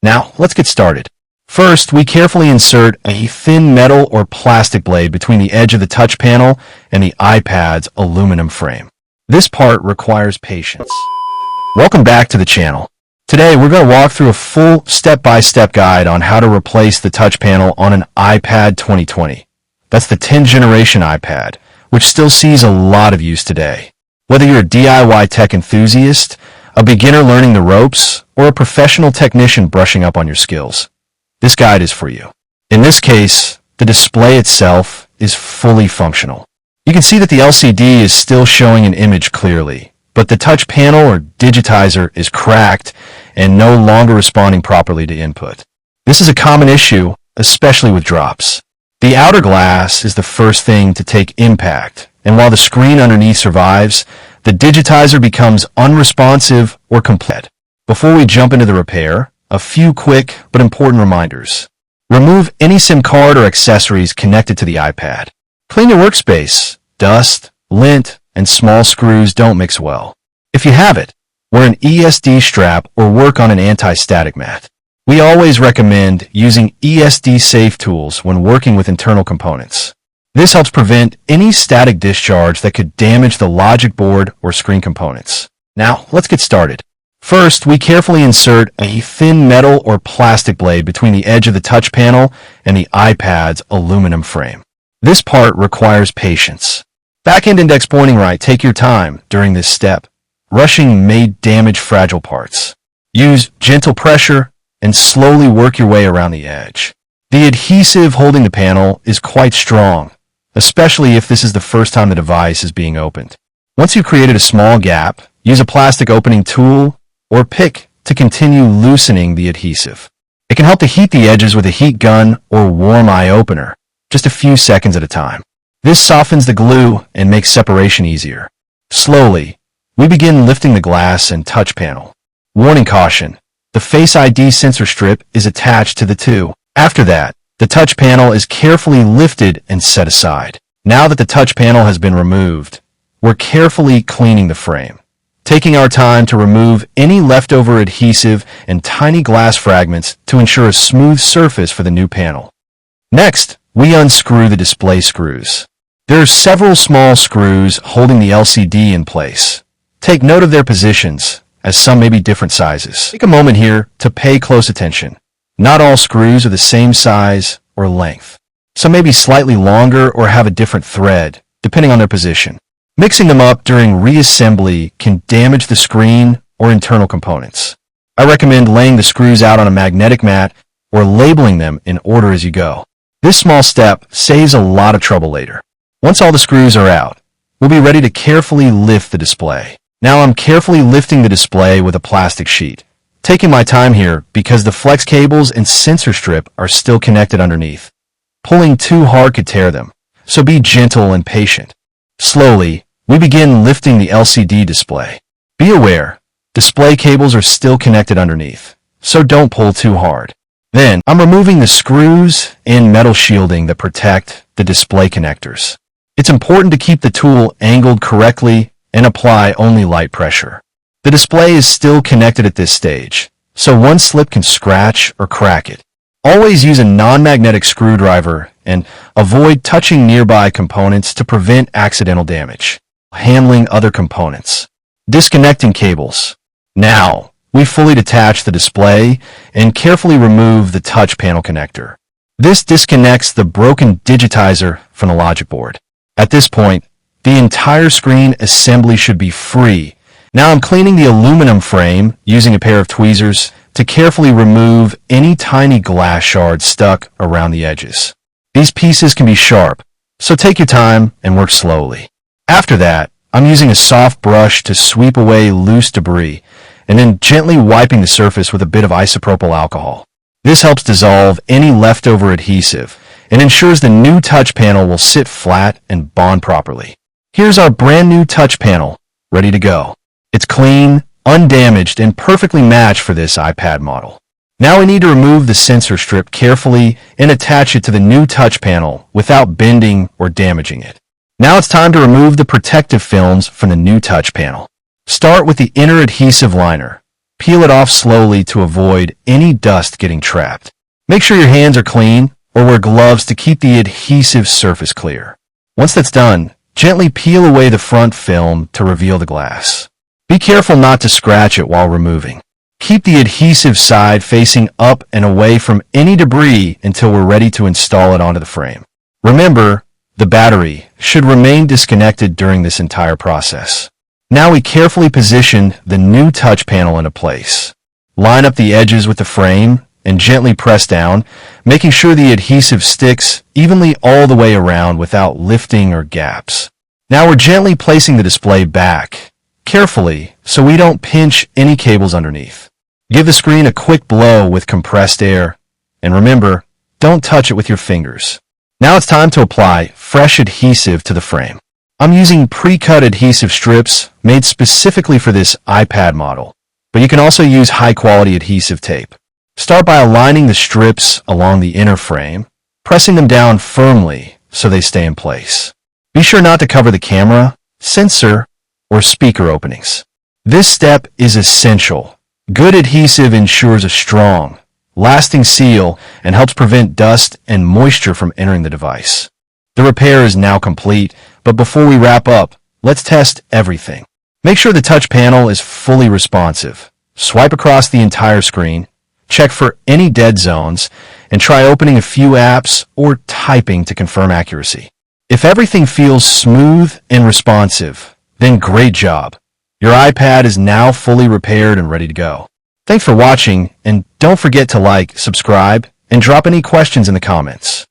Now, let's get started. First, we carefully insert a thin metal or plastic blade between the edge of the touch panel and the iPad's aluminum frame. This part requires patience. Welcome back to the channel. Today, we're going to walk through a full step-by-step guide on how to replace the touch panel on an iPad 2020. That's the 10th generation iPad, which still sees a lot of use today. Whether you're a DIY tech enthusiast, a beginner learning the ropes, or a professional technician brushing up on your skills, this guide is for you. In this case, the display itself is fully functional. You can see that the LCD is still showing an image clearly, but the touch panel or digitizer is cracked and no longer responding properly to input. This is a common issue, especially with drops. The outer glass is the first thing to take impact, and while the screen underneath survives, the digitizer becomes unresponsive or complete. Before we jump into the repair, a few quick but important reminders. Remove any SIM card or accessories connected to the iPad. Clean your workspace. Dust, lint, and small screws don't mix well. If you have it, wear an ESD strap or work on an anti-static mat. We always recommend using ESD-safe tools when working with internal components. This helps prevent any static discharge that could damage the logic board or screen components. Now, let's get started. First, we carefully insert a thin metal or plastic blade between the edge of the touch panel and the iPad's aluminum frame. This part requires patience. Back-end index pointing right, take your time during this step. Rushing may damage fragile parts. Use gentle pressure and slowly work your way around the edge. The adhesive holding the panel is quite strong, especially if this is the first time the device is being opened. Once you've created a small gap, use a plastic opening tool or pick to continue loosening the adhesive. It can help to heat the edges with a heat gun or warm eye opener, just a few seconds at a time. This softens the glue and makes separation easier. Slowly, we begin lifting the glass and touch panel. Warning caution, the Face ID sensor strip is attached to the two. After that, the touch panel is carefully lifted and set aside. Now that the touch panel has been removed, we're carefully cleaning the frame, taking our time to remove any leftover adhesive and tiny glass fragments to ensure a smooth surface for the new panel. Next, we unscrew the display screws. There are several small screws holding the LCD in place. Take note of their positions, as some may be different sizes. Take a moment here to pay close attention. Not all screws are the same size or length. Some may be slightly longer or have a different thread, depending on their position. Mixing them up during reassembly can damage the screen or internal components. I recommend laying the screws out on a magnetic mat or labeling them in order as you go. This small step saves a lot of trouble later. Once all the screws are out, we'll be ready to carefully lift the display. Now I'm carefully lifting the display with a plastic sheet. Taking my time here because the flex cables and sensor strip are still connected underneath. Pulling too hard could tear them, so be gentle and patient. Slowly, we begin lifting the LCD display. Be aware, display cables are still connected underneath, so don't pull too hard. Then, I'm removing the screws and metal shielding that protect the display connectors. It's important to keep the tool angled correctly and apply only light pressure. The display is still connected at this stage, so one slip can scratch or crack it. Always use a non-magnetic screwdriver and avoid touching nearby components to prevent accidental damage. Handling other components. Disconnecting cables. Now, we fully detach the display and carefully remove the touch panel connector. This disconnects the broken digitizer from the logic board. At this point, the entire screen assembly should be free. Now I'm cleaning the aluminum frame using a pair of tweezers to carefully remove any tiny glass shards stuck around the edges. These pieces can be sharp, so take your time and work slowly. After that, I'm using a soft brush to sweep away loose debris and then gently wiping the surface with a bit of isopropyl alcohol. This helps dissolve any leftover adhesive and ensures the new touch panel will sit flat and bond properly. Here's our brand new touch panel, ready to go. It's clean, undamaged, and perfectly matched for this iPad model. Now we need to remove the sensor strip carefully and attach it to the new touch panel without bending or damaging it. Now it's time to remove the protective films from the new touch panel. Start with the inner adhesive liner. Peel it off slowly to avoid any dust getting trapped. Make sure your hands are clean or wear gloves to keep the adhesive surface clear. Once that's done, gently peel away the front film to reveal the glass. Be careful not to scratch it while removing. Keep the adhesive side facing up and away from any debris until we're ready to install it onto the frame. Remember, the battery should remain disconnected during this entire process. Now we carefully position the new touch panel into place. Line up the edges with the frame and gently press down, making sure the adhesive sticks evenly all the way around without lifting or gaps. Now we're gently placing the display back, carefully, so we don't pinch any cables underneath. Give the screen a quick blow with compressed air, and remember, don't touch it with your fingers. Now it's time to apply fresh adhesive to the frame. I'm using pre-cut adhesive strips made specifically for this iPad model, but you can also use high-quality adhesive tape. Start by aligning the strips along the inner frame, pressing them down firmly so they stay in place. Be sure not to cover the camera, sensor, or speaker openings. This step is essential. Good adhesive ensures a strong, lasting seal and helps prevent dust and moisture from entering the device. The repair is now complete, but before we wrap up, let's test everything. Make sure the touch panel is fully responsive. Swipe across the entire screen, check for any dead zones, and try opening a few apps or typing to confirm accuracy. If everything feels smooth and responsive, then great job. Your iPad is now fully repaired and ready to go. Thanks for watching, and don't forget to like, subscribe, and drop any questions in the comments.